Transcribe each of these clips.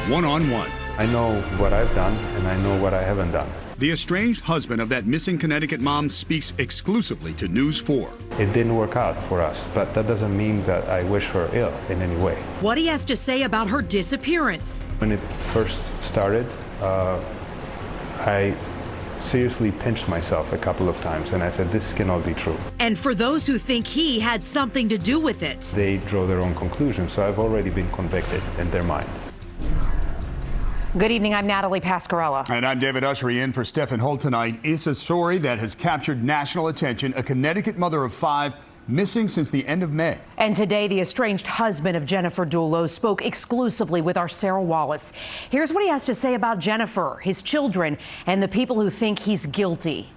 one-on-one. I know what I've done, and I know what I haven't done. The estranged husband of that missing Connecticut mom speaks exclusively to News 4. It didn't work out for us, but that doesn't mean that I wish her ill in any way. What he has to say about her disappearance. When it first started, I seriously pinched myself a couple of times, and I said, this cannot be true. And for those who think he had something to do with it, they draw their own conclusions, so I've already been convicted in their mind. Good evening, I'm Natalie Pascarella. And I'm David Ushery in for Stephen Holt tonight. It's a story that has captured national attention. A Connecticut mother of 5 missing since the end of May. And today, the estranged husband of Jennifer Dulos spoke exclusively with our Sarah Wallace. Here's what he has to say about Jennifer, his children, and the people who think he's guilty.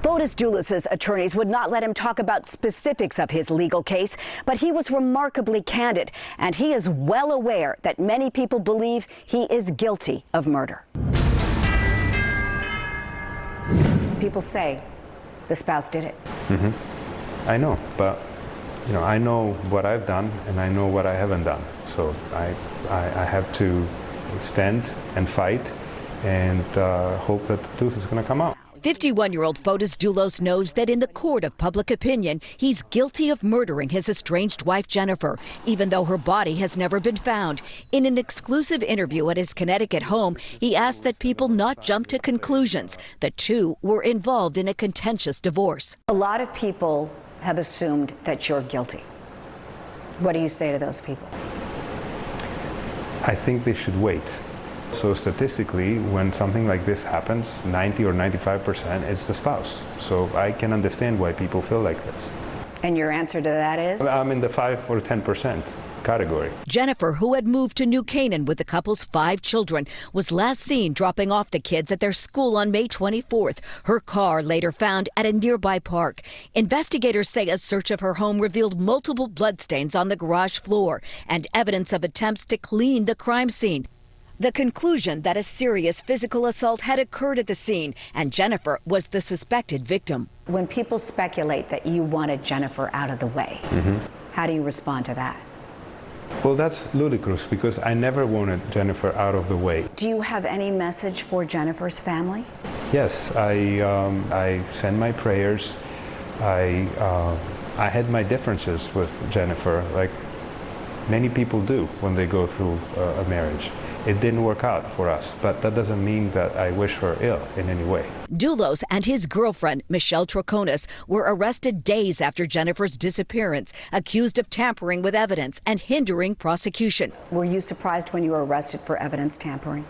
Fotis Dulos' attorneys would not let him talk about specifics of his legal case, but he was remarkably candid, and he is well aware that many people believe he is guilty of murder. People say the spouse did it. I know, but I know what I've done, and I know what I haven't done. So I have to stand and fight and hope that the truth is going to come out. 51-year-old Fotis Dulos knows that in the court of public opinion, he's guilty of murdering his estranged wife, Jennifer, even though her body has never been found. In an exclusive interview at his Connecticut home, he asked that people not jump to conclusions. The two were involved in a contentious divorce. A lot of people have assumed that you're guilty. What do you say to those people? I think they should wait. So statistically, when something like this happens, 90 or 95%, it's the spouse. So I can understand why people feel like this. And your answer to that is? I'm in the 5 or 10% category. Jennifer, who had moved to New Canaan with the couple's 5 children, was last seen dropping off the kids at their school on May 24th. Her car later found at a nearby park. Investigators say a search of her home revealed multiple bloodstains on the garage floor and evidence of attempts to clean the crime scene. The conclusion that a serious physical assault had occurred at the scene, and Jennifer was the suspected victim. When people speculate that you wanted Jennifer out of the way, how do you respond to that? Well, that's ludicrous because I never wanted Jennifer out of the way. Do you have any message for Jennifer's family? Yes, I send my prayers. I had my differences with Jennifer, like many people do when they go through a marriage. It didn't work out for us, but that doesn't mean that I wish her ill in any way. Dulos and his girlfriend, Michelle Troconis, were arrested days after Jennifer's disappearance, accused of tampering with evidence and hindering prosecution. Were you surprised when you were arrested for evidence tampering?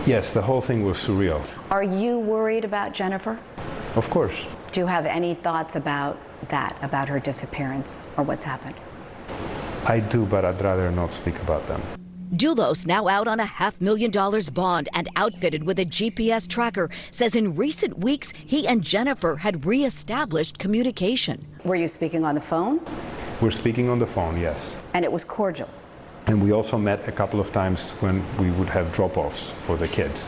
Yes, the whole thing was surreal. Are you worried about Jennifer? Of course. Do you have any thoughts about that, about her disappearance or what's happened? I do, but I'd rather not speak about them. Dulos, now out on a $500,000 bond and outfitted with a GPS tracker, says in recent weeks he and Jennifer had reestablished communication. Were you speaking on the phone? We're speaking on the phone, yes. And it was cordial? And we also met a couple of times when we would have drop-offs for the kids.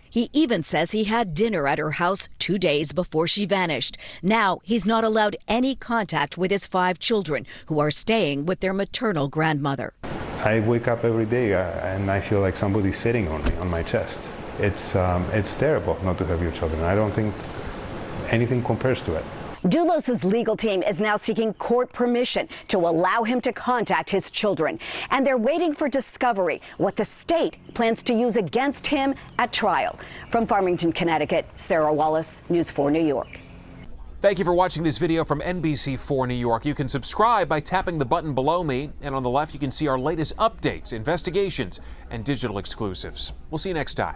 He even says he had dinner at her house 2 days before she vanished. Now he's not allowed any contact with his 5 children, who are staying with their maternal grandmother. I wake up every day and I feel like somebody's sitting on me, on my chest. It's terrible not to have your children. I don't think anything compares to it. Dulos' legal team is now seeking court permission to allow him to contact his children. And they're waiting for discovery, what the state plans to use against him at trial. From Farmington, Connecticut, Sarah Wallace, News 4 New York. Thank you for watching this video from NBC4 New York. You can subscribe by tapping the button below me, and on the left you can see our latest updates, investigations, and digital exclusives. We'll see you next time.